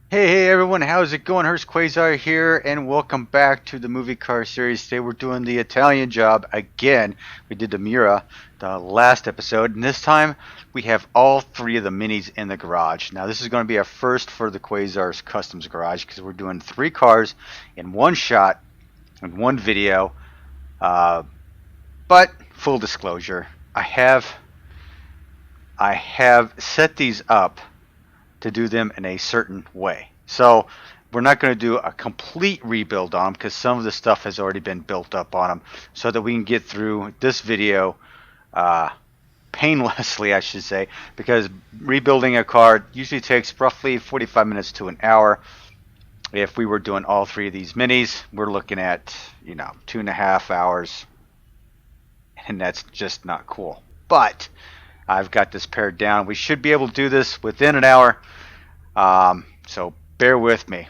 Hey everyone, how's it going? Hurst Quayzar here, and welcome back to the movie car series. Today we're doing the Italian Job again. We did the Mura the last episode, and this time we have all three of the minis in the garage. Now this is going to be our first for the Quayzar's Customs Garage because we're doing three cars in one shot in one video. But full disclosure, I have set these up to do them in a certain way. So we're not going to do a complete rebuild on them because some of the stuff has already been built up on them so that we can get through this video painlessly, I should say, because rebuilding a car usually takes roughly 45 minutes to an hour. If we were doing all three of these minis, we're looking at, 2.5 hours, and that's just not cool. But I've got this pared down. We should be able to do this within an hour. So bear with me.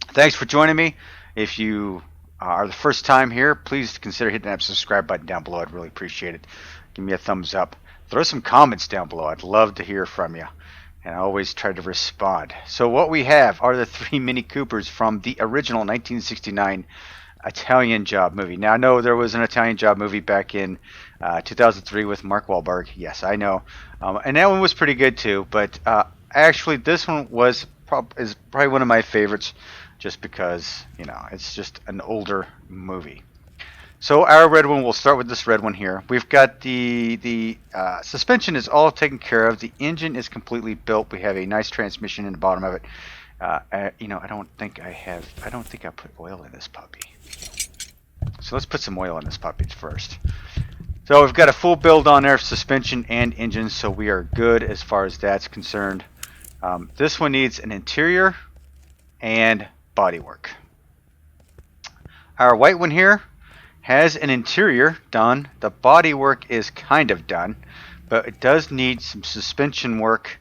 Thanks for joining me. If you are the first time here, please consider hitting that subscribe button down below. I'd really appreciate it. Give me a thumbs up. Throw some comments down below. I'd love to hear from you. And I always try to respond. So what we have are the three Mini Coopers from the original 1969 Italian Job movie. Now, I know there was an Italian Job movie back in 2003 with Mark Wahlberg. Yes, I know. And that one was pretty good too. But actually, this one is probably one of my favorites just because, it's just an older movie. So our red one, we'll start with this red one here. We've got the suspension is all taken care of. The engine is completely built. We have a nice transmission in the bottom of it. I don't think I put oil in this puppy. So let's put some oil in this puppy first. So we've got a full build on there, suspension and engine, so we are good as far as that's concerned. This one needs an interior and bodywork. Our white one here has an interior done. The bodywork is kind of done, but it does need some suspension work,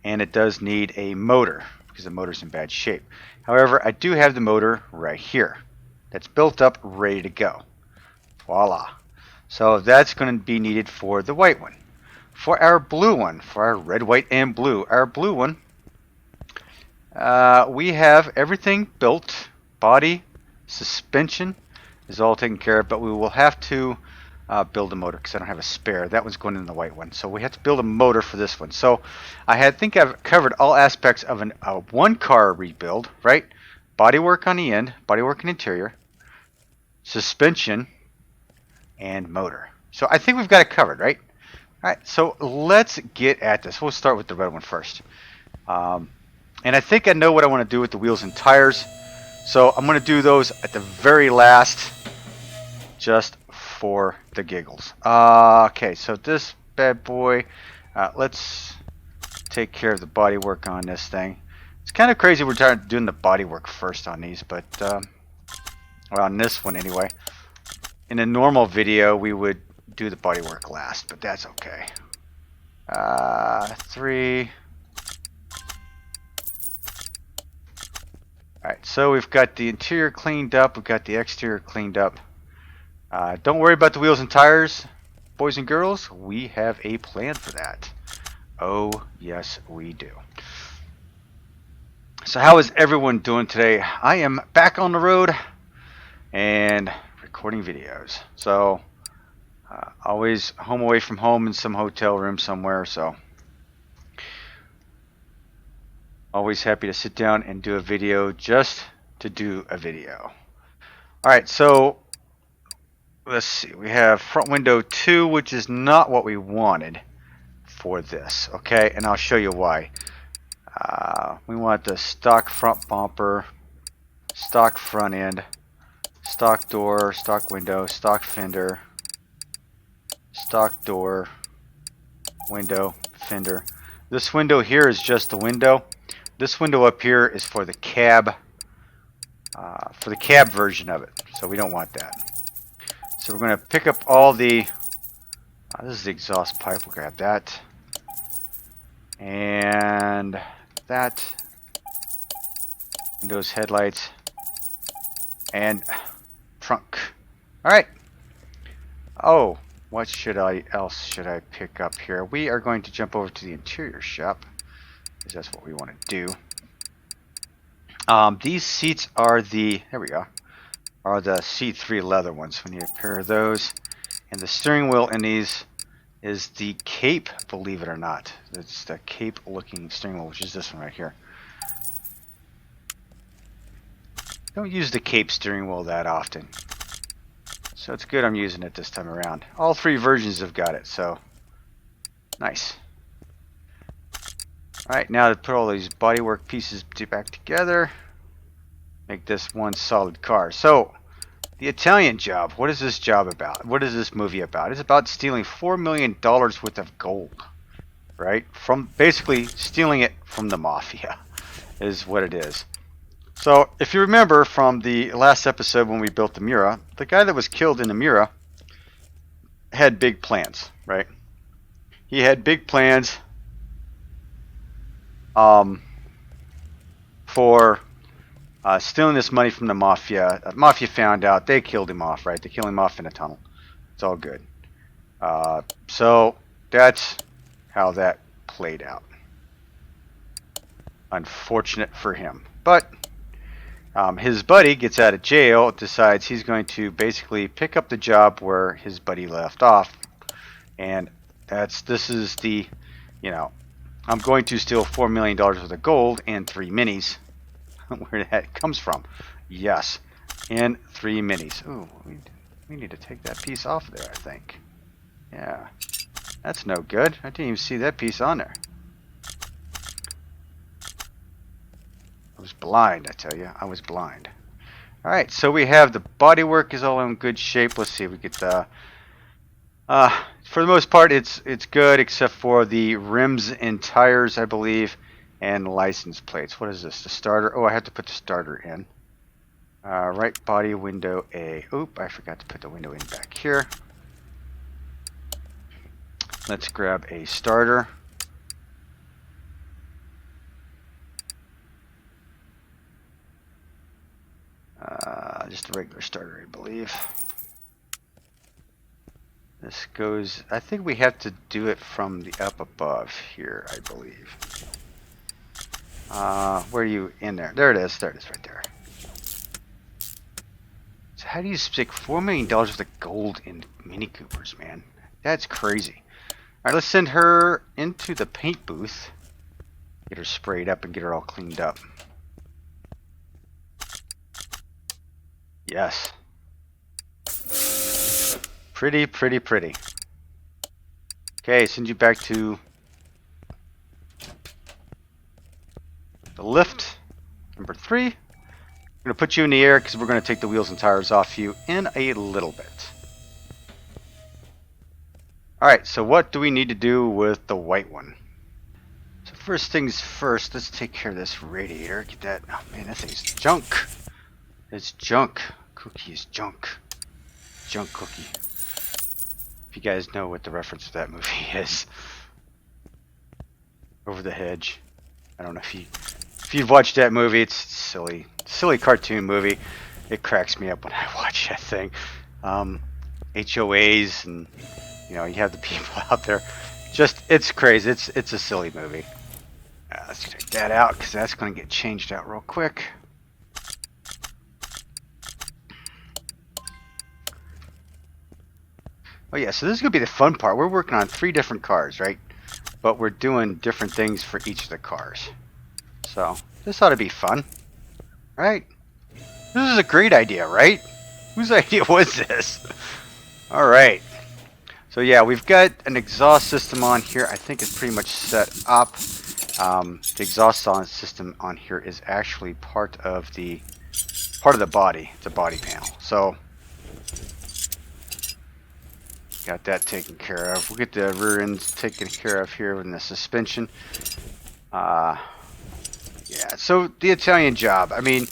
and it does need a motor because the motor's in bad shape. However, I do have the motor right here that's built up, ready to go. Voila. So that's going to be needed for the white one. For our blue one, for our red, white, and blue, our blue one, we have everything built. Body, suspension is all taken care of, but we will have to build a motor because I don't have a spare. That one's going in the white one, so we have to build a motor for this one. So think I've covered all aspects of a one-car rebuild, right? Bodywork on the end, bodywork and interior, suspension, and motor. So I think we've got it covered, right? All right, so let's get at this. We'll start with the red one first. And I think I know what I want to do with the wheels and tires. So I'm going to do those at the very last, just for the giggles. Okay, so this bad boy, let's take care of the body work on this thing. It's kind of crazy we're doing the body work first on these, but well, on this one anyway. In a normal video, we would do the body work last, but that's okay. 3. Alright, so we've got the interior cleaned up, we've got the exterior cleaned up. Don't worry about the wheels and tires, boys and girls. We have a plan for that. Oh, yes, we do. So how is everyone doing today? I am back on the road and recording videos. So, always home away from home in some hotel room somewhere, so always happy to sit down and do a video just to do a video. Alright, so let's see. We have front window 2, which is not what we wanted for this. Okay, and I'll show you why. We want the stock front bumper, stock front end, stock door, stock window, stock fender, stock door, window, fender. This window here is just the window. This window up here is for the cab version of it, so we don't want that. So we're going to pick up all the, this is the exhaust pipe, we'll grab that, and that, windows, headlights, and trunk. Alright. Oh, what else should I pick up here? We are going to jump over to the interior shop, because that's what we want to do. These seats are the, there we go, are the C3 leather ones. We need a pair of those. And the steering wheel in these is the Cape, believe it or not. It's the Cape looking steering wheel, which is this one right here. Don't use the Cape steering wheel that often. So it's good I'm using it this time around. All three versions have got it, so nice. Alright, now to put all these bodywork pieces back together, make this one solid car. So, the Italian Job, what is this job about? What is this movie about? It's about stealing $4 million worth of gold, right? From basically stealing it from the mafia, is what it is. So, if you remember from the last episode when we built the Miura, the guy that was killed in the Miura had big plans, right? He had big plans for stealing this money from the mafia. The mafia found out. They killed him off, right? They killed him off in a tunnel. It's all good. So that's how that played out. Unfortunate for him. But his buddy gets out of jail, decides he's going to basically pick up the job where his buddy left off. And this is the, I'm going to steal $4 million worth of gold and 3 minis. Where that comes from. Yes. And 3 minis. Ooh, we need to take that piece off there, I think. Yeah. That's no good. I didn't even see that piece on there. I was blind, I tell you. I was blind. Alright, so we have the bodywork is all in good shape. Let's see if we get the... for the most part, it's good, except for the rims and tires, I believe, and license plates. What is this? The starter? Oh, I have to put the starter in. Right body window A. Oop, I forgot to put the window in back here. Let's grab a starter. Just a regular starter, I believe. This goes, I think we have to do it from the up above here, I believe. Where are you in there? There it is. There it is right there. So how do you stick $4 million worth of gold in Mini Coopers, man? That's crazy. Alright, let's send her into the paint booth. Get her sprayed up and get her all cleaned up. Yes. Pretty, pretty, pretty. Okay, send you back to the lift. Number 3. I'm going to put you in the air because we're going to take the wheels and tires off you in a little bit. Alright, so what do we need to do with the white one? So first things first, let's take care of this radiator. Get that. Oh man, that thing's junk. It's junk. Cookie is junk. Junk cookie. If you guys know what the reference to that movie is. Over the Hedge. I don't know if you've watched that movie. It's silly cartoon movie. It cracks me up when I watch that thing. HOAs and you have the people out there. Just it's crazy. It's a silly movie. Let's check that out because that's going to get changed out real quick. Oh yeah, so this is going to be the fun part. We're working on 3 different cars, right? But we're doing different things for each of the cars. So, this ought to be fun. Right? This is a great idea, right? Whose idea was this? Alright. So yeah, we've got an exhaust system on here. I think it's pretty much set up. The exhaust system on here is actually part of the body. It's a body panel. So, got that taken care of. We'll get the rear ends taken care of here in the suspension. Yeah, so the Italian Job. I mean,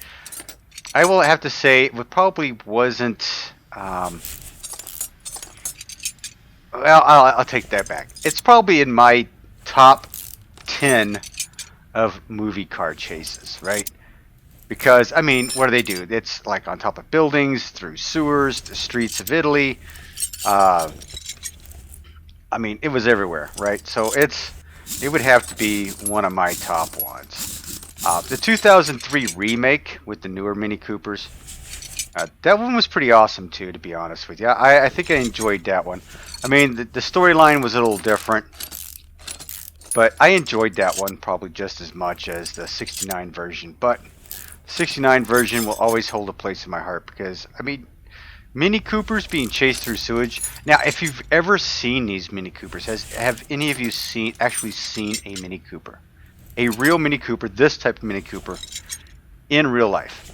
I will have to say it probably wasn't... well, I'll take that back. It's probably in my top 10 of movie car chases, right? Because, I mean, what do? It's like on top of buildings, through sewers, the streets of Italy. I mean, it was everywhere, right? So it would have to be one of my top ones. The 2003 remake with the newer Mini Coopers, that one was pretty awesome too, to be honest with you. I think I enjoyed that one. I mean, the storyline was a little different, but I enjoyed that one probably just as much as the 69 version. But the 69 version will always hold a place in my heart because, I mean, Mini Coopers being chased through sewage. Now, if you've ever seen these Mini Coopers, have any of you actually seen a Mini Cooper? A real Mini Cooper, this type of Mini Cooper, in real life.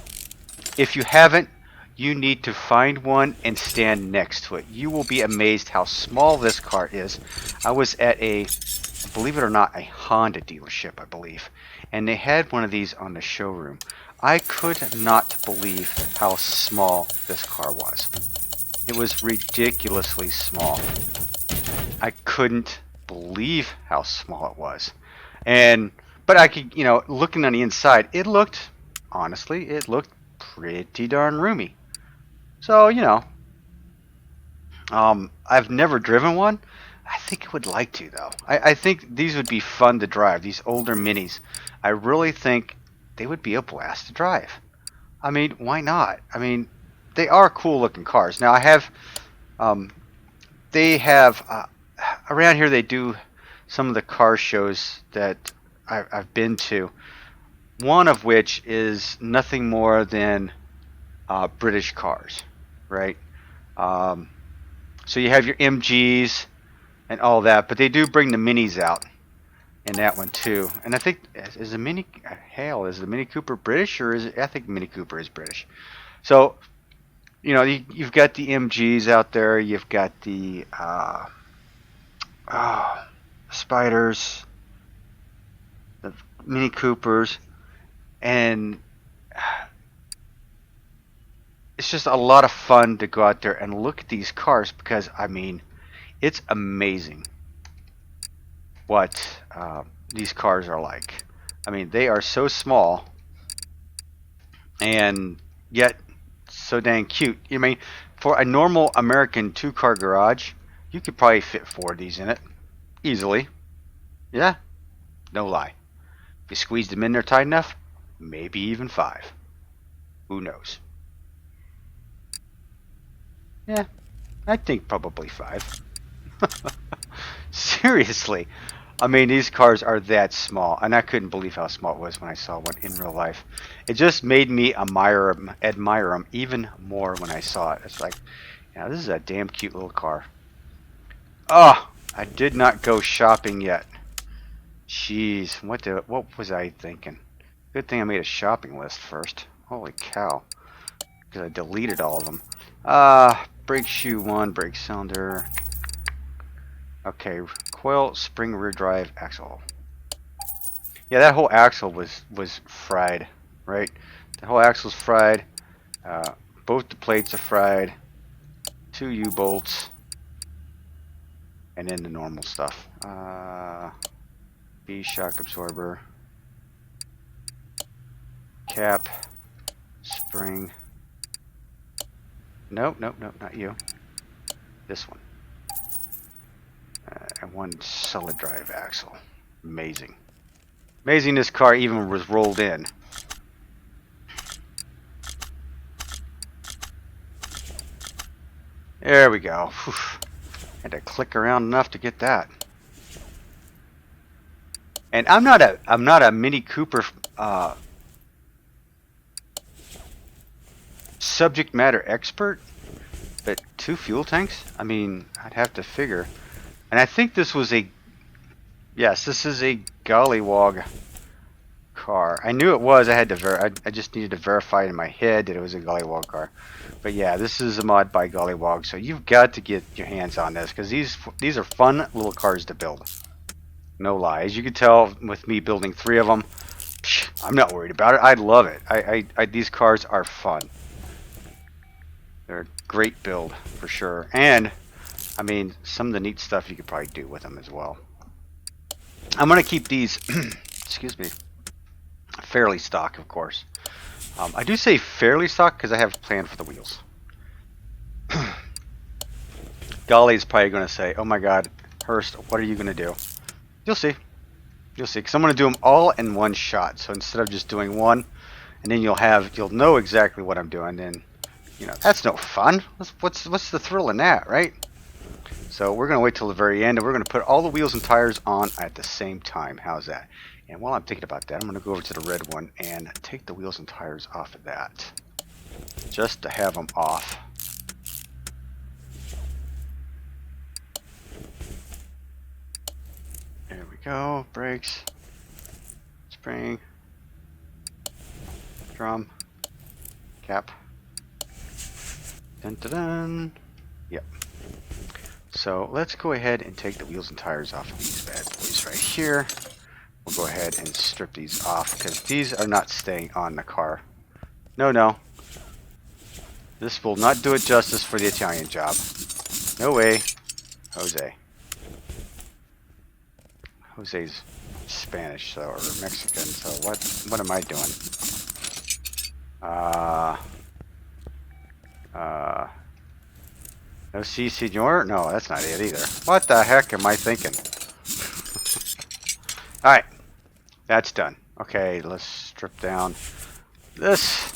If you haven't, you need to find one and stand next to it. You will be amazed how small this car is. I was at a, believe it or not, a Honda dealership, I believe, and they had one of these on the showroom. I could not believe how small this car was. It was ridiculously small. I couldn't believe how small it was. But I could, looking on the inside, honestly, it looked pretty darn roomy. So, I've never driven one. I think I would like to, though. I think these would be fun to drive, these older Minis. I really think they would be a blast to drive. I mean, why not? I mean, they are cool looking cars. Now, around here they do some of the car shows that I've been to, one of which is nothing more than British cars, right? So you have your MGs and all that, but they do bring the Minis out in that one too. And I think, is the Mini Cooper British, or I think Mini Cooper is British. So, you've got the MGs out there, you've got the Spiders, the Mini Coopers, and it's just a lot of fun to go out there and look at these cars because, I mean, it's amazing what these cars are like. I mean, they are so small and yet so dang cute. I mean, for a normal American two-car garage, you could probably fit 4 of these in it easily. Yeah, no lie. If you squeezed them in there tight enough, maybe even 5. Who knows? Yeah, I think probably 5. Seriously. I mean, these cars are that small, and I couldn't believe how small it was when I saw one in real life. It just made me admire them even more when I saw it. It's like, this is a damn cute little car. Oh, I did not go shopping yet. Jeez, what was I thinking? Good thing I made a shopping list first. Holy cow. Because I deleted all of them. Brake shoe 1, brake cylinder. Okay, coil, spring, rear drive, axle. Yeah, that whole axle was fried, right? The whole axle's fried. Both the plates are fried. 2 U-bolts. And then the normal stuff. B shock absorber. Cap. Spring. Nope, not you. This one. And 1 solid drive axle. Amazing. Amazing this car even was rolled in. There we go. Whew. Had to click around enough to get that. And I'm not a Mini Cooper subject matter expert, but 2 fuel tanks? I mean, I'd have to figure. And I think this was this is a Gollywog car. I knew it was. I just needed to verify in my head that it was a Gollywog car. But yeah, this is a mod by Gollywog, so you've got to get your hands on this because these are fun little cars to build. No lie. As you can tell with me building 3 of them, I'm not worried about it. I love it. These cars are fun. They're a great build for sure. And I mean, some of the neat stuff you could probably do with them as well. I'm going to keep these, excuse me, fairly stock, of course. I do say fairly stock because I have a plan for the wheels. Golly's probably going to say, oh my god, Hurst, what are you going to do? You'll see. You'll see, because I'm going to do them all in one shot. So instead of just doing one, and then you'll know exactly what I'm doing. Then, you know, that's no fun. What's the thrill in that, right? So we're going to wait till the very end, and we're going to put all the wheels and tires on at the same time. How's that? And while I'm thinking about that, I'm going to go over to the red one and take the wheels and tires off of that, just to have them off. There we go. Brakes, spring, drum, cap. Dun dun dun. Yep. So let's go ahead and take the wheels and tires off of these bad boys right here. We'll go ahead and strip these off because these are not staying on the car. No, no. This will not do it justice for the Italian job. No way. Jose. Jose's Spanish, so, or Mexican, so what am I doing? No, si, senor? No, that's not it either. What the heck am I thinking? Alright. That's done. Okay, let's strip down this.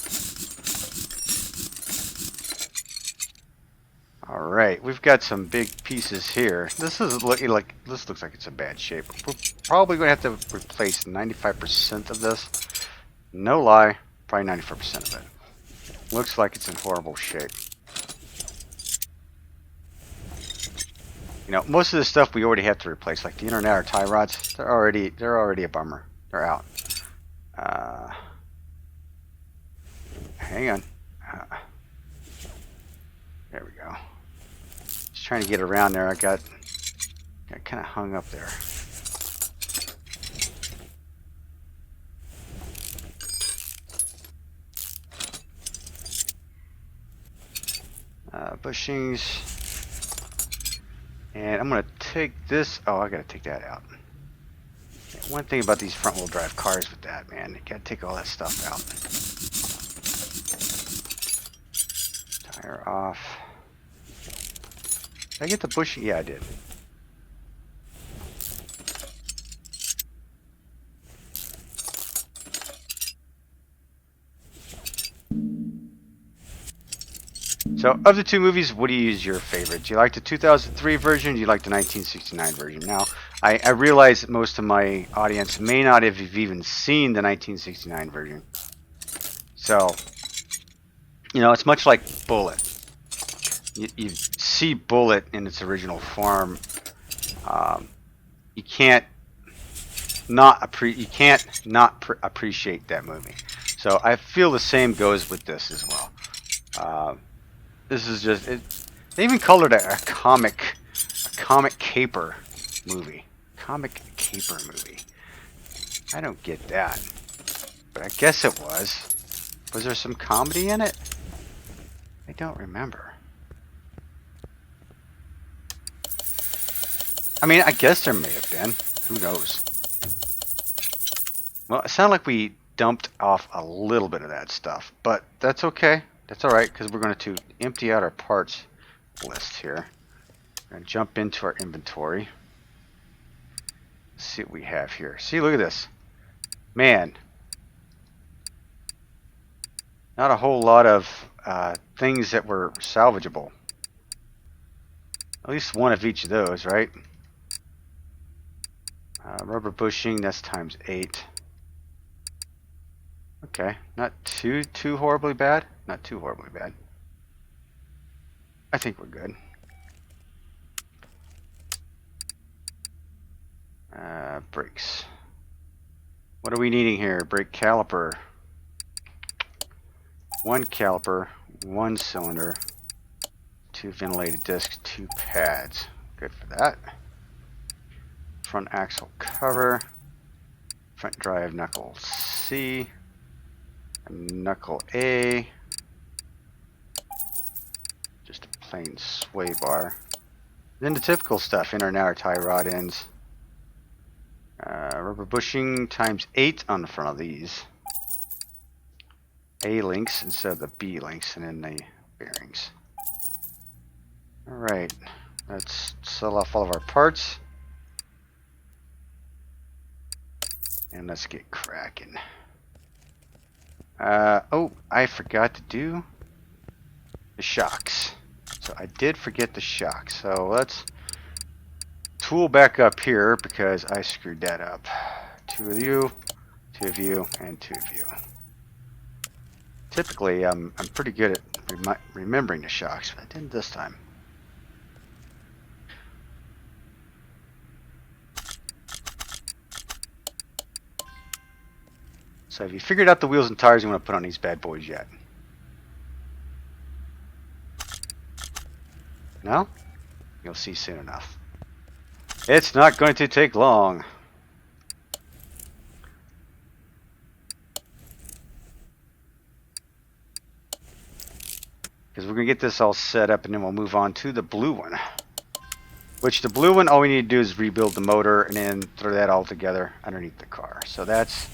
Alright, we've got some big pieces here. This looks like it's in bad shape. We're probably going to have to replace 95% of this. No lie, probably 94% of it. Looks like it's in horrible shape. You know, most of the stuff we already have to replace, like the inner and outer tie rods, they're already a bummer. They're out. Hang on. There we go. Just trying to get around there. I got kind of hung up there. Bushings. And I'm going to take this. Oh, I got to take that out. One thing about these front wheel drive cars with that, man, you got to take all that stuff out. Tire off. Did I get the bushing? Yeah, I did. So, of the two movies, what do you use your favorite? Do you like the 2003 version? Do you like the 1969 version? Now, I realize that most of my audience may not have even seen the 1969 version. So, you know, it's much like Bullet. You see Bullet in its original form. You can't not appreciate that movie. So I feel the same goes with this as well. This is just it. They even colored a comic caper movie. Comic caper movie. I don't get that, but I guess it was. Was there some comedy in it? I don't remember. I mean, I guess there may have been. Who knows? Well, it sounded like we dumped off a little bit of that stuff, but that's okay. That's alright, because we're going to empty out our parts list here. We're going to jump into our inventory. Let's see what we have here. See, look at this. Man. Not a whole lot of things that were salvageable. At least one of each of those, right? Rubber bushing, that's times 8. Okay, not too horribly bad. Not too horribly bad. I think we're good. Brakes. What are we needing here? Brake caliper. 1 caliper, 1 cylinder, 2 ventilated discs, 2 pads. Good for that. Front axle cover. Front drive knuckle C. Knuckle A. Just a plain sway bar. Then the typical stuff, inner and outer tie rod ends. Rubber bushing times 8 on the front of these. A links instead of the B links, and then the bearings. Alright, let's sell off all of our parts. And let's get cracking. Oh, I forgot to do the shocks. So I did forget the shocks. So let's tool back up here because I screwed that up. 2 of you, 2 of you, and 2 of you. Typically, I'm pretty good at remembering the shocks, but I didn't this time. So have you figured out the wheels and tires you want to put on these bad boys yet? No? You'll see soon enough. It's not going to take long. Because we're going to get this all set up and then we'll move on to the blue one. Which the blue one, all we need to do is rebuild the motor and then throw that all together underneath the car. So that's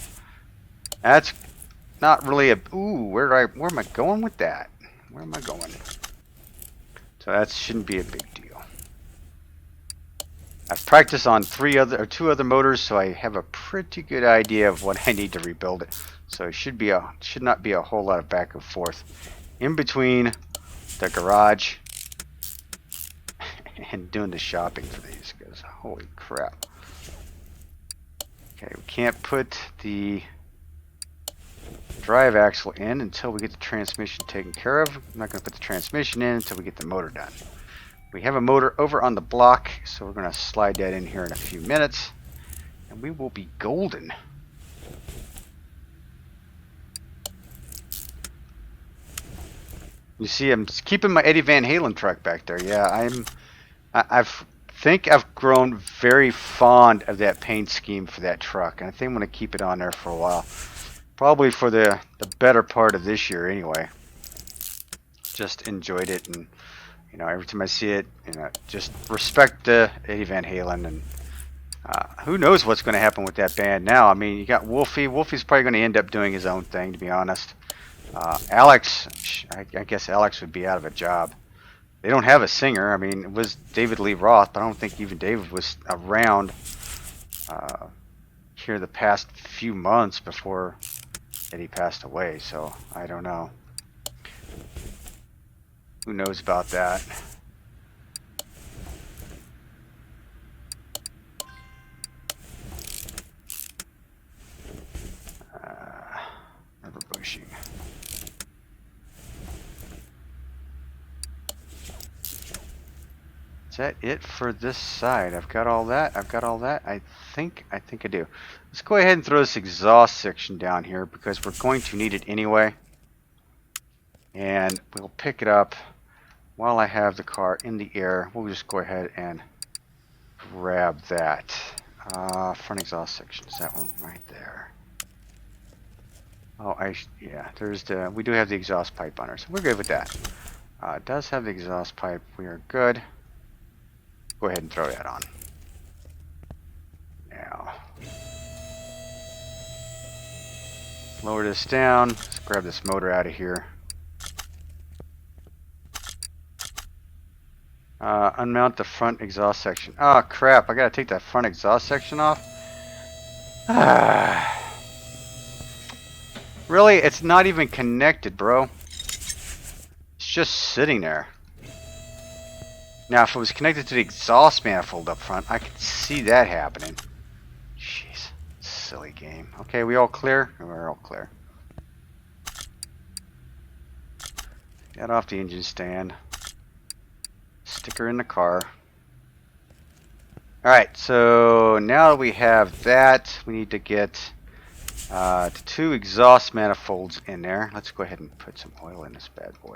not really a... Ooh, where am I going with that? Where am I going? So that shouldn't be a big deal. I've practiced on 2 other motors, so I have a pretty good idea of what I need to rebuild it. So it should not be a whole lot of back and forth in between the garage and doing the shopping for these, because holy crap. Okay, we can't put the drive axle in until we get the transmission taken care of. I'm not going to put the transmission in until we get the motor done. We have a motor over on the block, so we're going to slide that in here in a few minutes, and we will be golden. You see, I'm keeping my Eddie Van Halen truck back there. Yeah, I think I've grown very fond of that paint scheme for that truck, and I think I'm going to keep it on there for a while. Probably for the better part of this year anyway. Just enjoyed it, and you know, every time I see it, you know, just respect Eddie Van Halen, and who knows what's going to happen with that band now. I mean, you got Wolfie. Wolfie's probably going to end up doing his own thing, to be honest. Alex, I guess Alex would be out of a job. They don't have a singer. I mean, it was David Lee Roth, but I don't think even David was around here the past few months before Eddie passed away, so I don't know. Who knows about that? Rubber bushing. Is that it for this side? I've got all that. I've got all that. I think I do. Let's go ahead and throw this exhaust section down here because we're going to need it anyway. And we'll pick it up while I have the car in the air. We'll just go ahead and grab that. Front exhaust section. Is that one right there? Oh, yeah. We do have the exhaust pipe on her, so we're good with that. It does have the exhaust pipe. We are good. Go ahead and throw that on. Now, lower this down. Let's grab this motor out of here. Unmount the front exhaust section. Oh crap, I gotta take that front exhaust section off. Really? It's not even connected, bro. It's just sitting there. Now, if it was connected to the exhaust manifold up front, I could see that happening. Jeez, silly game. Okay, we all clear? We're all clear. Get off the engine stand. Stick her in the car. Alright, so now that we have that, we need to get the 2 exhaust manifolds in there. Let's go ahead and put some oil in this bad boy.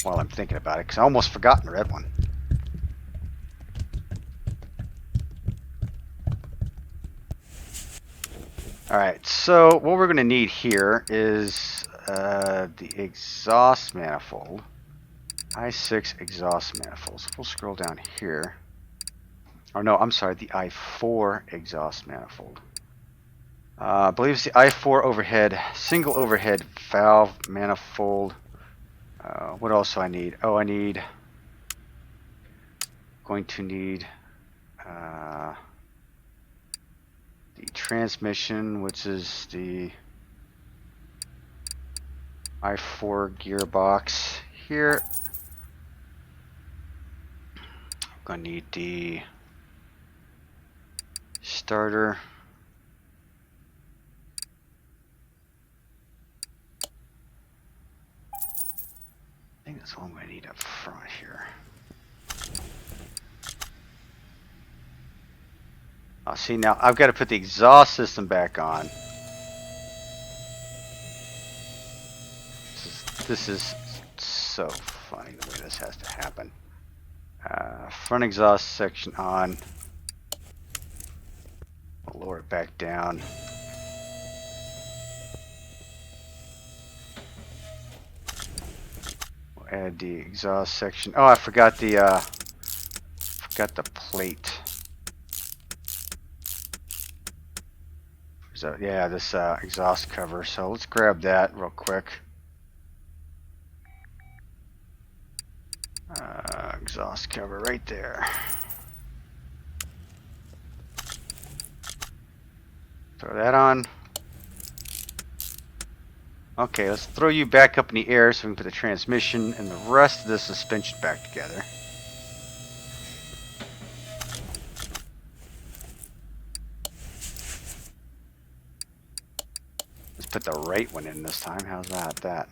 While I'm thinking about it, because I almost forgot the red one. Alright, so what we're going to need here is the exhaust manifold. I6 exhaust manifolds. We'll scroll down here. Oh no, I'm sorry, the I4 exhaust manifold. I believe it's the I4 overhead, single overhead valve manifold. What else do I need? Oh, going to need the transmission, which is the i4 gearbox here. I'm going to need the starter. I think that's all I'm going to need up front here. Oh, see, now I've got to put the exhaust system back on. This is so funny the way this has to happen. Front exhaust section on. We'll lower it back down. We'll add the exhaust section. Oh, I forgot the plate. So yeah, this exhaust cover. So let's grab that real quick. Exhaust cover right there. Throw that on. Okay, let's throw you back up in the air so we can put the transmission and the rest of the suspension back together. Let's put the right one in this time. How's that?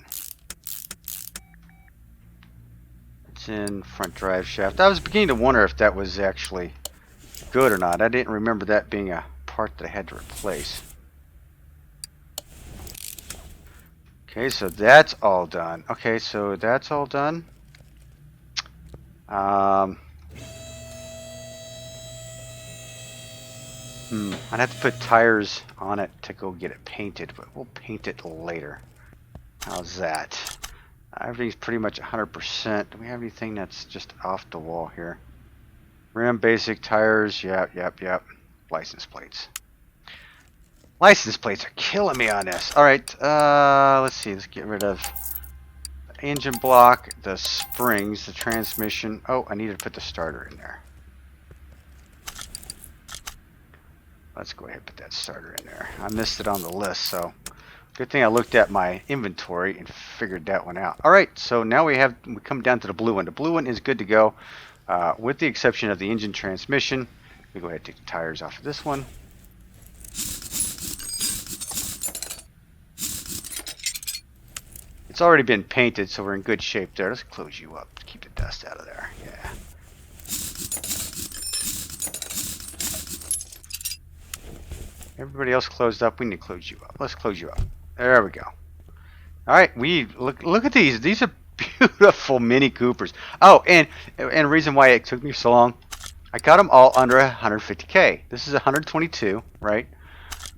It's in front drive shaft. I was beginning to wonder if that was actually good or not. I didn't remember that being a part that I had to replace. Okay, so that's all done. Okay, so that's all done. I'd have to put tires on it to go get it painted, but we'll paint it later. How's that? Everything's pretty much 100%. Do we have anything that's just off the wall here? Rim, basic, tires, yep. License plates. License plates are killing me on this. Alright, let's see. Let's get rid of the engine block, the springs, the transmission. Oh, I need to put the starter in there. Let's go ahead and put that starter in there. I missed it on the list, so good thing I looked at my inventory and figured that one out. Alright, so now we come down to the blue one. The blue one is good to go, with the exception of the engine transmission. We go ahead and take the tires off of this one. It's already been painted, so we're in good shape there. Let's close you up to keep the dust out of there. Yeah. Everybody else closed up. We need to close you up. Let's close you up. There we go. All right. We look at these. These are beautiful Mini Coopers. Oh, and the reason why it took me so long, I got them all under 150K. This is 122, right?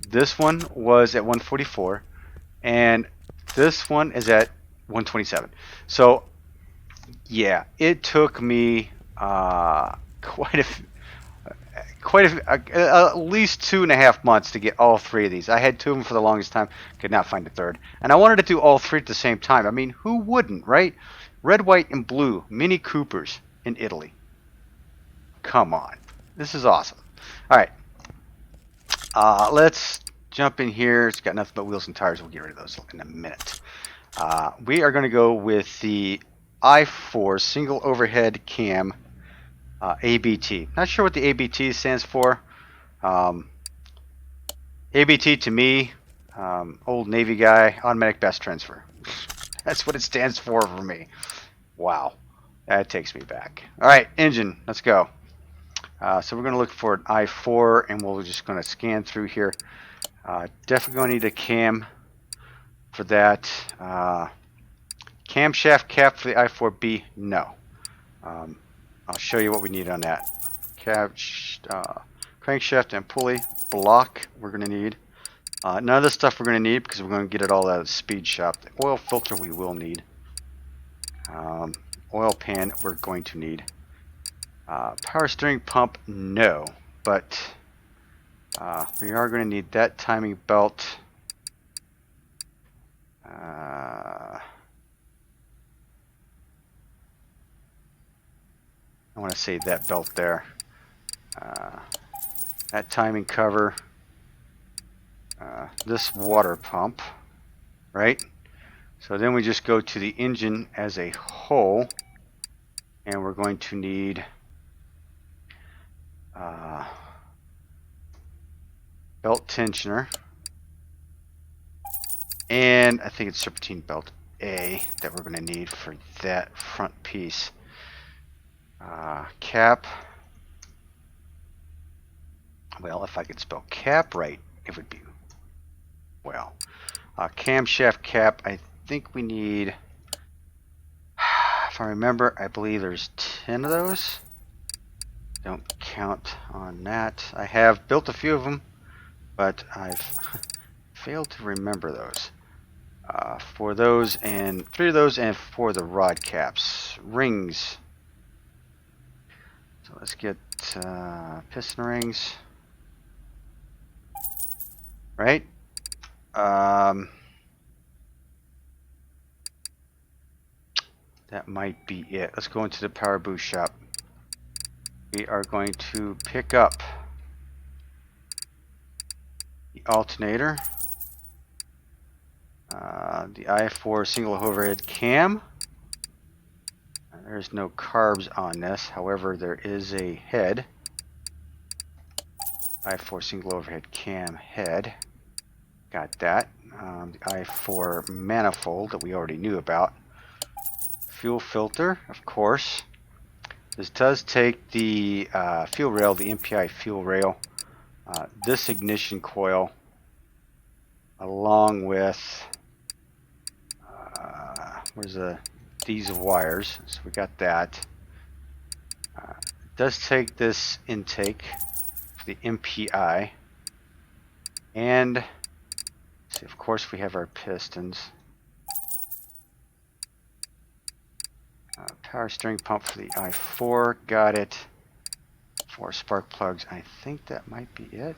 This one was at 144, and this one is at 127. So, yeah, it took me at least 2.5 months to get all three of these. I had two of them for the longest time, could not find a third. And I wanted to do all three at the same time. I mean, who wouldn't, right? Red, white, and blue Mini Coopers in Italy. Come on. This is awesome. All right. Let's jump in here. It's got nothing but wheels and tires. We'll get rid of those in a minute. We are going to go with the i4 single overhead cam ABT. Not sure what the ABT stands for. ABT to me, old Navy guy, automatic best transfer. That's what it stands for me. Wow. That takes me back. All right, engine. Let's go. So we're going to look for an i4, and we're just going to scan through here. Definitely going to need a cam for that. Camshaft cap for the i4B, no. I'll show you what we need on that. Crankshaft and pulley block we're going to need. None of this stuff we're going to need because we're going to get it all out of the speed shop. The oil filter we will need. Oil pan we're going to need. Power steering pump, no. But we are going to need that timing belt. I want to save that belt there. that timing cover, this water pump, right? So then we just go to the engine as a whole, and we're going to need belt tensioner, and I think it's serpentine belt A that we're going to need for that front piece. Cap. Well, if I could spell cap right, it would be well. Camshaft cap. I think we need, if I remember, I believe there's 10 of those. Don't count on that. I have built a few of them, but I've failed to remember those. 4 of those and 3 of those, and 4 of the rod caps. Rings. So let's get piston rings. Right? That might be it. Let's go into the power boost shop. We are going to pick up the alternator, the i4 single overhead cam. There's no carbs on this, however there is a head, i4 single overhead cam head. Got that. The i4 manifold that we already knew about. Fuel filter, of course. This does take the fuel rail, the MPI fuel rail, this ignition coil, along with where's these wires. So we got that. It does take this intake for the MPI, and see, of course we have our pistons. Power steering pump for the i4, got it. 4 spark plugs, I think that might be it.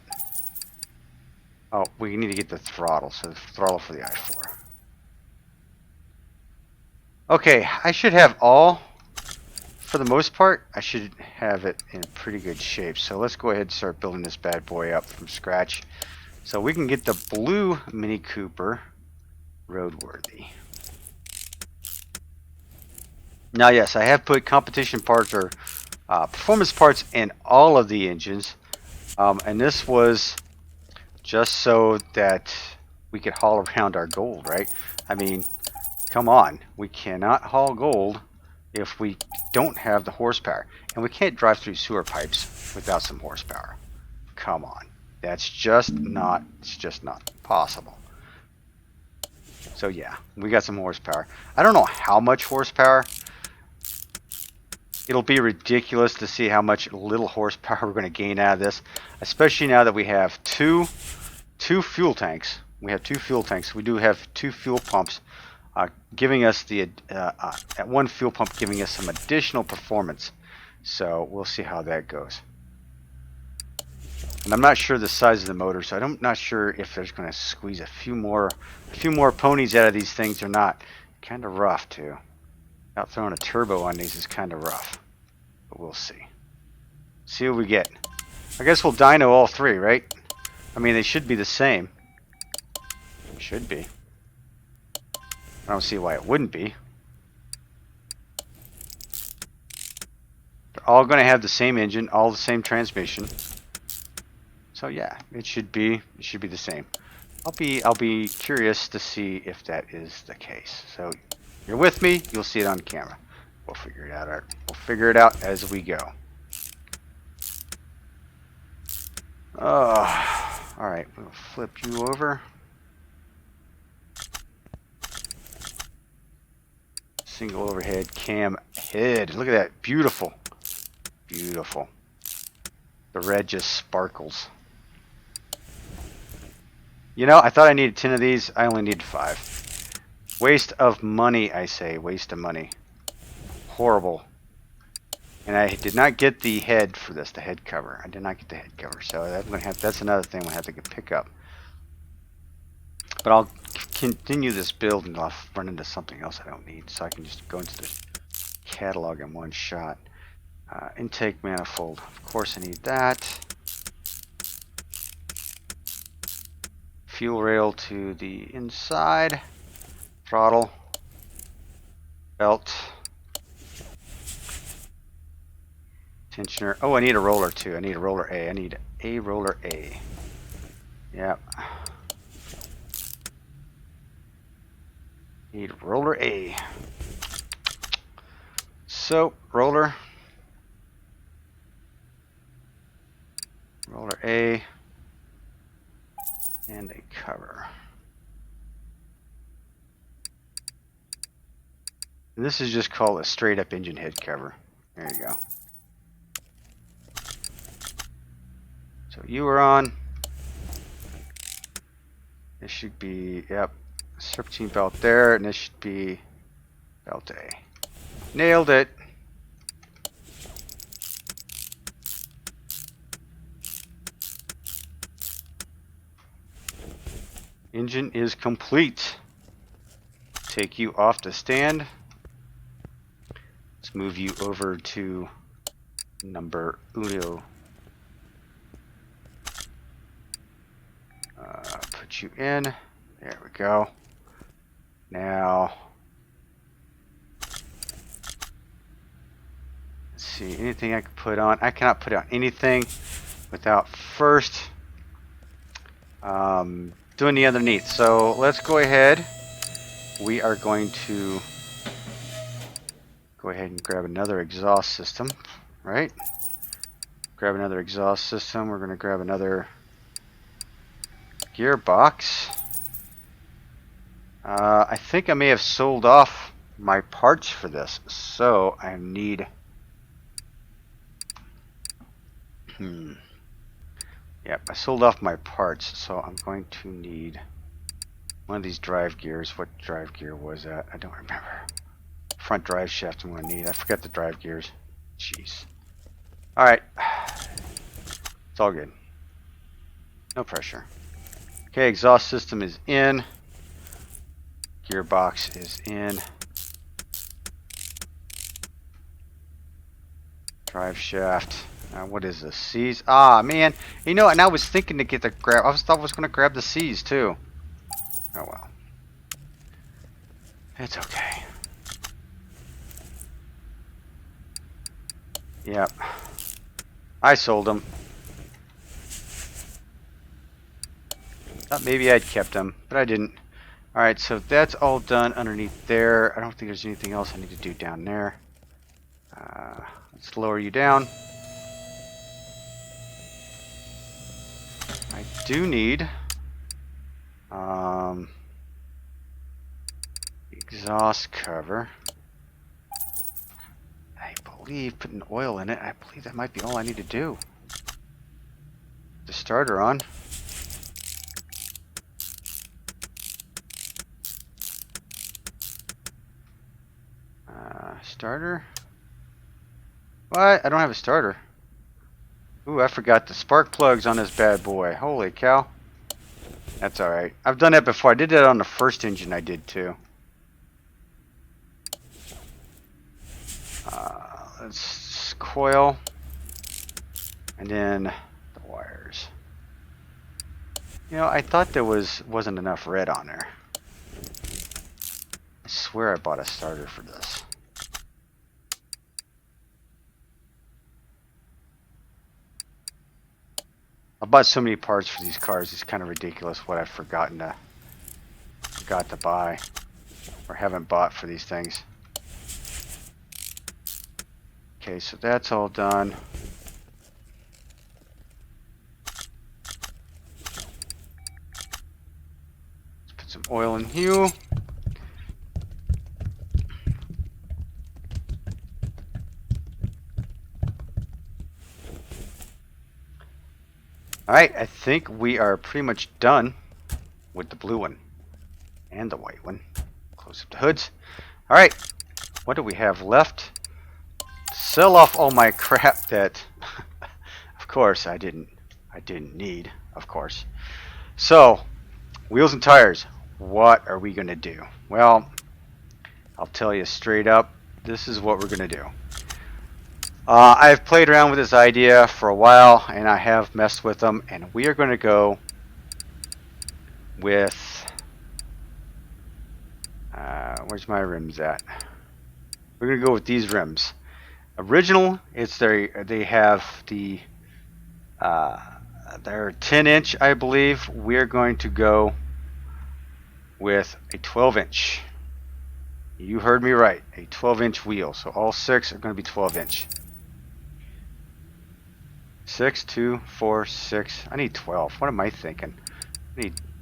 Oh, we need to get the throttle, so the throttle for the i4. Okay, I should have all, for the most part, I should have it in pretty good shape. So let's go ahead and start building this bad boy up from scratch. So we can get the blue Mini Cooper roadworthy. Now, yes, I have put competition parts or performance parts in all of the engines, and this was just so that we could haul around our gold, right? I mean, come on, we cannot haul gold if we don't have the horsepower, and we can't drive through sewer pipes without some horsepower. Come on, that's just not, it's just not possible. So yeah, we got some horsepower. I don't know how much horsepower. It'll be ridiculous to see how much little horsepower we're going to gain out of this, especially now that we have two fuel tanks. We have 2 fuel tanks. We do have 2 fuel pumps, giving us the at one fuel pump giving us some additional performance. So we'll see how that goes. And I'm not sure the size of the motor, so I'm not sure if there's going to squeeze a few more ponies out of these things or not. Kind of rough too. Out throwing a turbo on these is kind of rough, but we'll see. See what we get. I guess we'll dyno all 3, right? I mean, they should be the same. Should be. I don't see why it wouldn't be. They're all going to have the same engine, all the same transmission. So yeah, it should be the same. I'll be curious to see if that is the case. So you're with me, you'll see it on camera. We'll figure it out. We'll figure it out as we go. All right, we'll flip you over. Single overhead cam head. Look at that, beautiful, beautiful. The red just sparkles. You know, I thought I needed 10 of these. I only needed 5. Waste of money, I say. Waste of money. Horrible. And I did not get the head for this, the head cover. I did not get the head cover, so that's another thing we'll have to pick up. But I'll continue this build and I'll run into something else I don't need, so I can just go into the catalog in one shot. Intake manifold. Of course I need that. Fuel rail to the inside. Throttle. Belt. Tensioner. Oh, I need a roller too. I need a roller A. I need a roller A. Yep. Need roller A. So, roller. Roller A. And a cover. And this is just called a straight up engine head cover. There you go. So you are on. This should be, yep, serpentine belt there, and this should be belt A. Nailed it. Engine is complete. Take you off the stand. Let's move you over to number uno. Put you in. There we go. Now, let's see, anything I can put on. I cannot put on anything without first doing the underneath. So let's go ahead. We are going to go ahead and grab another exhaust system, right? Grab another exhaust system. We're going to grab another gearbox. I think I may have sold off my parts for this, so I need yep, I sold off my parts, so I'm going to need one of these drive gears. What drive gear was that? I don't remember. Front drive shaft I'm going to need. I forgot the drive gears. Jeez. Alright. It's all good. No pressure. Okay, exhaust system is in. Gearbox is in. Drive shaft. What is this? C's? Ah, man. You know, and I was thinking to get the grab. I thought I was going to grab the C's too. Oh well. It's okay. Yep. I sold them. Thought maybe I'd kept them, but I didn't. Alright, so that's all done underneath there. I don't think there's anything else I need to do down there. Let's lower you down. I do need exhaust cover. I believe putting oil in it, I believe that might be all I need to do. The starter on. Starter? What? I don't have a starter. Ooh, I forgot the spark plugs on this bad boy. Holy cow. That's alright. I've done that before. I did that on the first engine I did too. Let's coil. And then the wires. You know, I thought there wasn't enough red on there. I swear I bought a starter for this. I bought so many parts for these cars, it's kind of ridiculous what I've forgot to buy or haven't bought for these things. Okay, so that's all done. Let's put some oil in here. Alright, I think we are pretty much done with the blue one and the white one. Close up the hoods. Alright, what do we have left? Sell off all my crap that of course I didn't need, of course. So, wheels and tires, what are we gonna do? Well, I'll tell you straight up, this is what we're gonna do. I've played around with this idea for a while, and I have messed with them, and we are going to go with, where's my rims at? We're going to go with these rims. Original, they have the, they're 10-inch, I believe. We're going to go with a 12-inch. You heard me right, a 12-inch wheel. So all 6 are going to be 12-inch. 6, 2, 4, 6. I need 12. What am I thinking?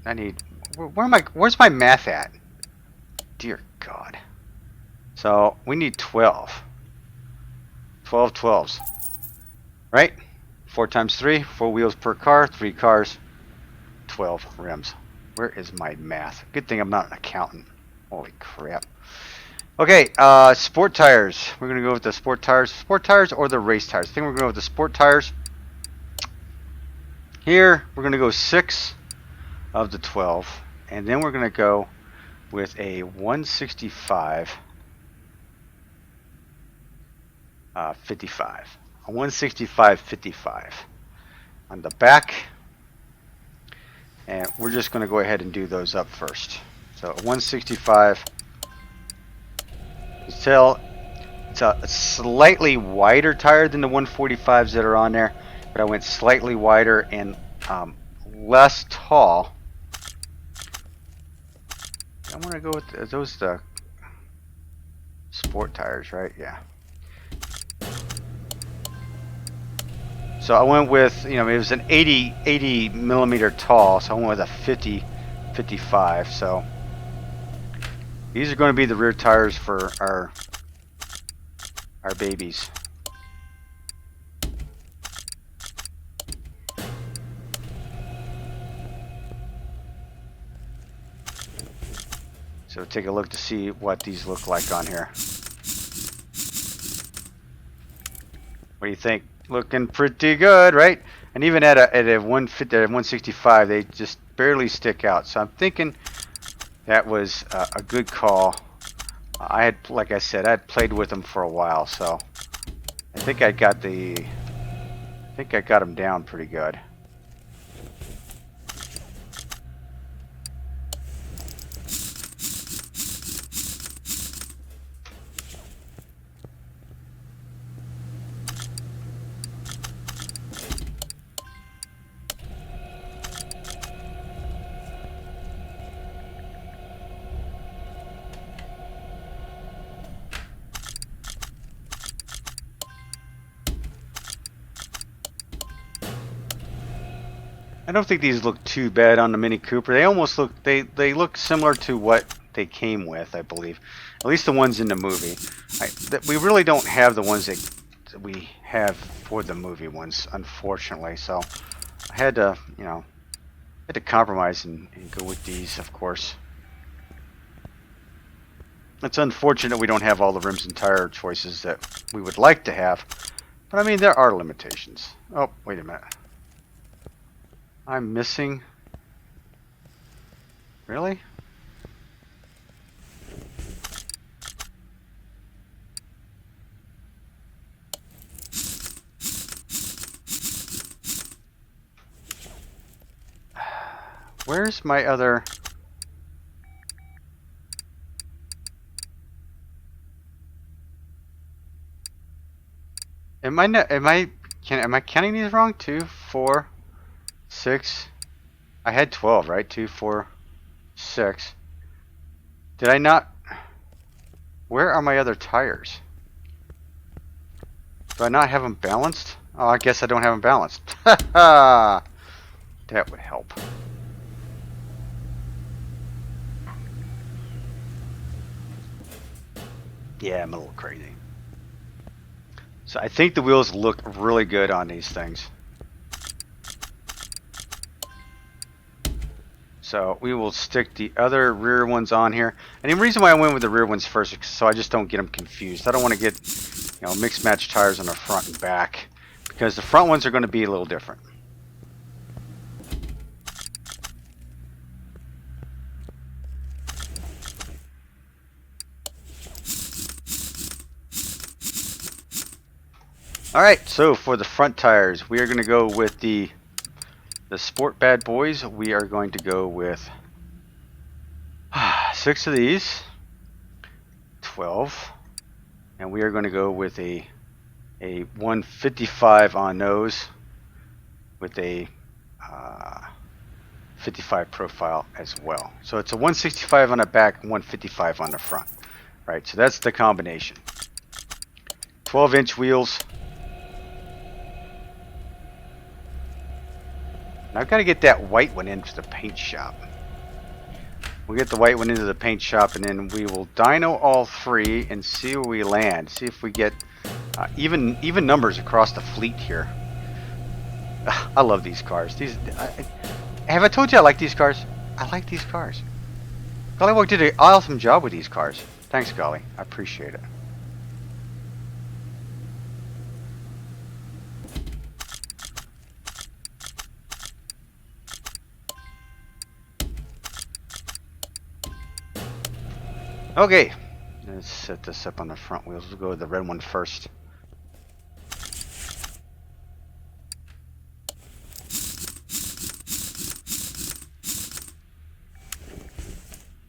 I need. Where's my math at? Dear God. So we need 12. 12 12s. Right? 4 times 3. 4 wheels per car. 3 cars. 12 rims. Where is my math? Good thing I'm not an accountant. Holy crap. Okay, sport tires. We're going to go with the sport tires. Sport tires or the race tires? I think we're going to go with the sport tires. Here, we're going to go 6 of the 12. And then we're going to go with a 165 55. A 165 55 on the back. And we're just going to go ahead and do those up first. So a 165. You tell it's a slightly wider tire than the 145s that are on there, but I went slightly wider and less tall. I want to go with those the sport tires, right? Yeah. So I went with, it was an 80 millimeter tall, so I went with a 50 55. So these are going to be the rear tires for our babies. So take a look to see what these look like on here. What do you think? Looking pretty good, right? And even at a 150, at a 165, they just barely stick out. So I'm thinking that was a good call. Like I said, I had played with them for a while, so I think I got them down pretty good. I don't think these look too bad on the Mini Cooper. They almost look, they look similar to what they came with, I believe. At least the ones in the movie. We really don't have the ones that we have for the movie ones, unfortunately. So I had to, had to compromise and go with these, of course. It's unfortunate we don't have all the rims and tire choices that we would like to have. But I mean, there are limitations. Oh, wait a minute. I'm missing. Really? Where's my other? Am I counting these wrong? 2, 4, 6. I had 12, right? 2, 4, 6. Did I not? Where are my other tires? Do I not have them balanced? Oh, I guess I don't have them balanced. That would help. Yeah, I'm a little crazy. So I think the wheels look really good on these things. So we will stick the other rear ones on here. And the reason why I went with the rear ones first is so I just don't get them confused. I don't want to get, mixed match tires on the front and back, because the front ones are going to be a little different. Alright, so for the front tires, we are going to go with the Sport Bad Boys. We are going to go with 6 of these, 12, and we are going to go with a 155 on nose with a 55 profile as well. So it's a 165 on the back, 155 on the front. Right, so that's the combination. 12-inch wheels. And I've got to get that white one into the paint shop. We'll get the white one into the paint shop, and then we will dyno all 3 and see where we land. See if we get even numbers across the fleet here. I love these cars. Have I told you I like these cars? I like these cars. Gollywog did an awesome job with these cars. Thanks, Golly. I appreciate it. Okay, let's set this up on the front wheels. We'll go with the red one first.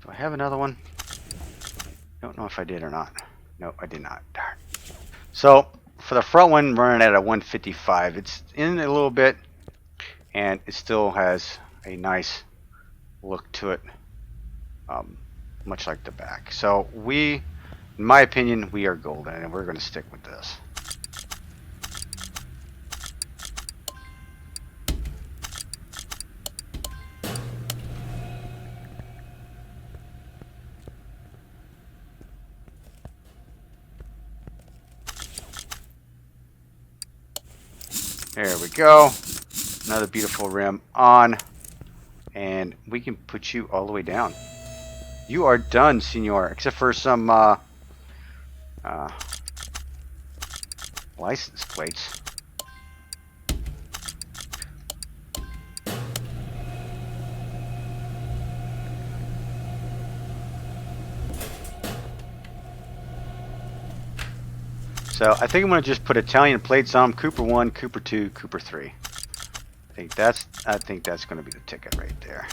Do I have another one? Don't know if I did or not. No, I did not. Darn. So for the front one, running at a 155. It's in a little bit, and it still has a nice look to it. Much like the back. So in my opinion, we are golden, and we're going to stick with this. There we go. Another beautiful rim on, and we can put you all the way down. You are done, senor, except for some license plates. So I think I'm going to just put Italian plates on them. Cooper 1, Cooper 2, Cooper 3. I think that's going to be the ticket right there.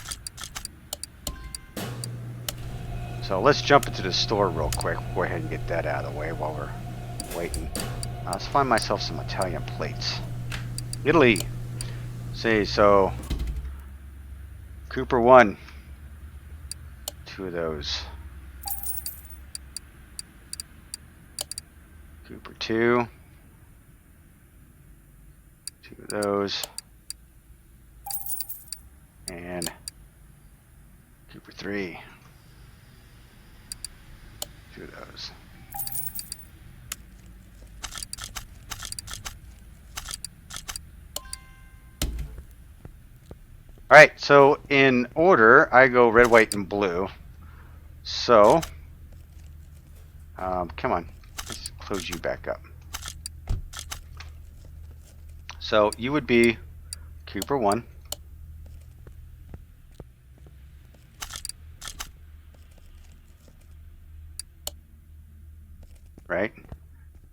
So let's jump into the store real quick. Go ahead and get that out of the way while we're waiting. Let's find myself some Italian plates. Italy. See, so Cooper 1. 2 of those. Cooper 2. 2 of those. And Cooper 3. 2 of those. Alright, so in order, I go red, white, and blue. So, come on, let's close you back up. So, you would be Cooper 1. Right?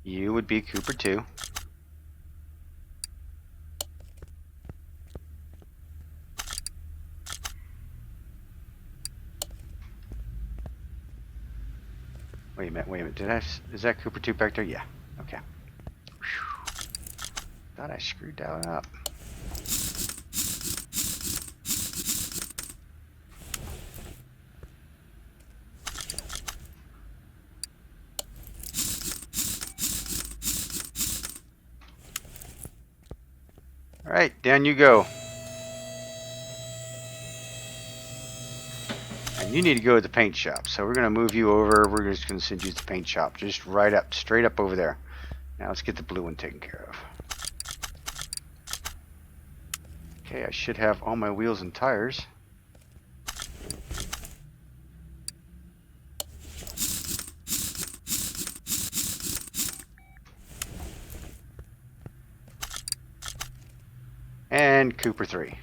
You would be Cooper 2. Wait a minute, is that Cooper 2 back there? Yeah, okay. Whew. Thought I screwed that one up. Alright, down you go. And you need to go to the paint shop. So we're going to move you over. We're just going to send you to the paint shop. Just right up, straight up over there. Now let's get the blue one taken care of. Okay, I should have all my wheels and tires. And Cooper 3.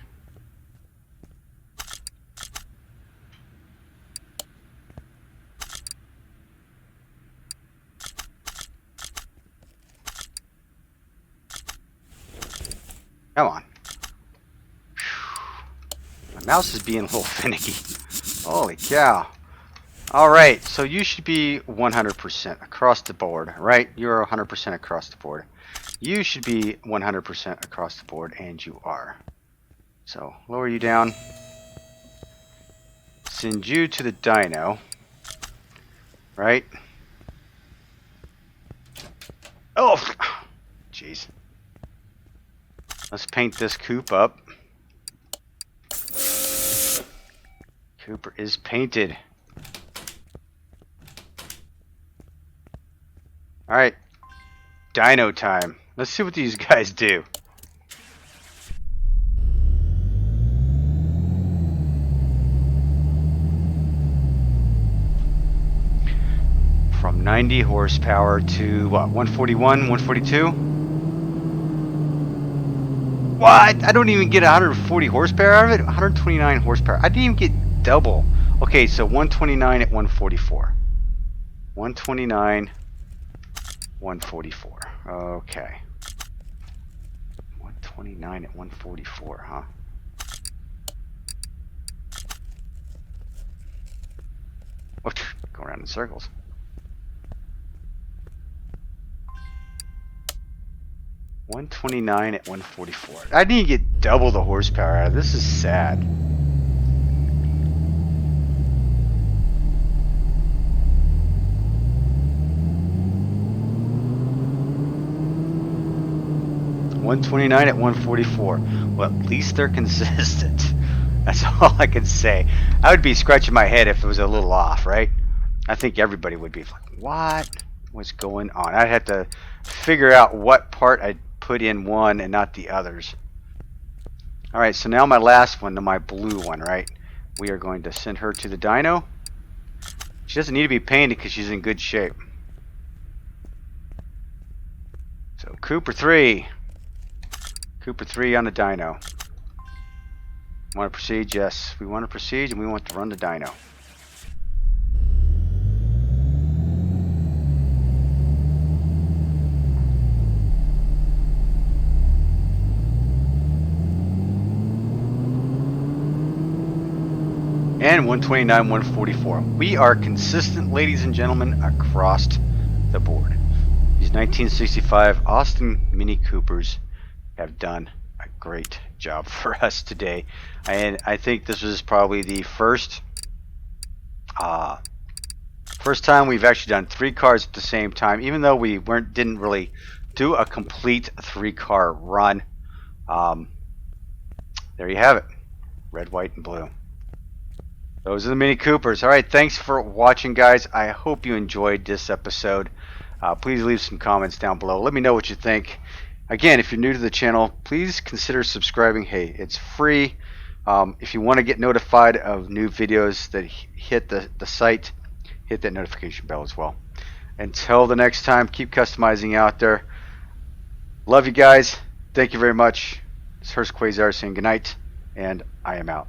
Mouse is being a little finicky. Holy cow. Alright, so you should be 100% across the board, right? You're 100% across the board. You should be 100% across the board, and you are. So, lower you down. Send you to the dyno. Right? Oh! Jeez. Let's paint this coupe up. Cooper is painted. Alright. Dyno time. Let's see what these guys do. From 90 horsepower to what? 141, 142? What? I don't even get 140 horsepower out of it? 129 horsepower. I didn't even get double. Okay, so 129 at 144. 129, 144. Okay. 129 at 144, huh? Oh, go around in circles. $129 at 144. I didn't get double the horsepower out of this. Is sad. $129 at 144. Well, at least they're consistent. That's all I can say. I would be scratching my head if it was a little off, right? I think everybody would be like, what was going on? I'd have to figure out what part I'd put in one and not the others. Alright, so now my last one, my blue one, right? We are going to send her to the dyno. She doesn't need to be painted because she's in good shape. So Cooper 3. Cooper 3 on the dyno. Want to proceed? Yes, we want to proceed and we want to run the dyno. And 129, 144. We are consistent, ladies and gentlemen, across the board. These 1965 Austin Mini Coopers have done a great job for us today. And I think this was probably the first time we've actually done 3 cars at the same time, even though we didn't really do a complete 3-car run. There you have it. Red, white, and blue. Those are the Mini Coopers. Alright, thanks for watching, guys. I hope you enjoyed this episode. Please leave some comments down below. Let me know what you think. Again, if you're new to the channel, please consider subscribing. Hey, it's free. If you want to get notified of new videos that hit the site, hit that notification bell as well. Until the next time, keep customizing out there. Love you guys. Thank you very much. It's Hurst Quayzar saying goodnight, and I am out.